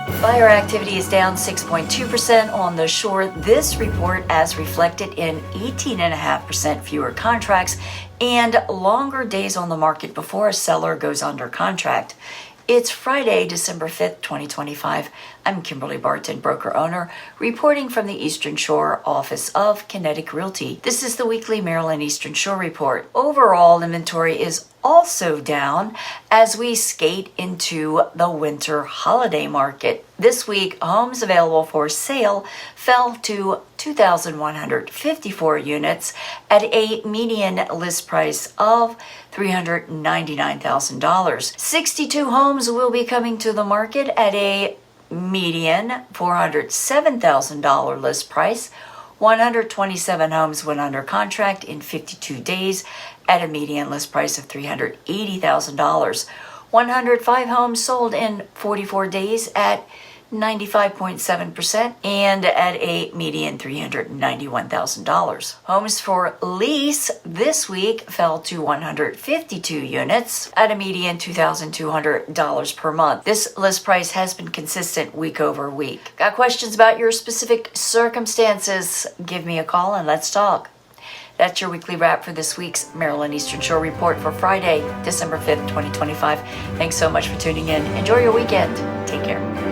Buyer activity is down 6.2% on the shore. This report as reflected in 18.5% fewer contracts and longer days on the market before a seller goes under contract. It's Friday, December 5th, 2025. I'm Kimberly Barton, broker owner, reporting from the Eastern Shore office of Kinetic Realty. This is the weekly Maryland Eastern Shore report. Overall inventory is also down as we skate into the winter holiday market. This week, homes available for sale fell to 2,154 units at a median list price of $399,000. 62 homes will be coming to the market at a median $407,000 list price. 127 homes went under contract in 52 days at a median list price of $380,000. 105 homes sold in 44 days at 95.7% and at a median $391,000. Homes for lease this week fell to 152 units at a median $2,200 per month. This list price has been consistent week over week. Got questions about your specific circumstances? Give me a call and let's talk. That's your weekly wrap for this week's Maryland Eastern Shore Report for Friday, December 5th, 2025. Thanks so much for tuning in. Enjoy your weekend. Take care.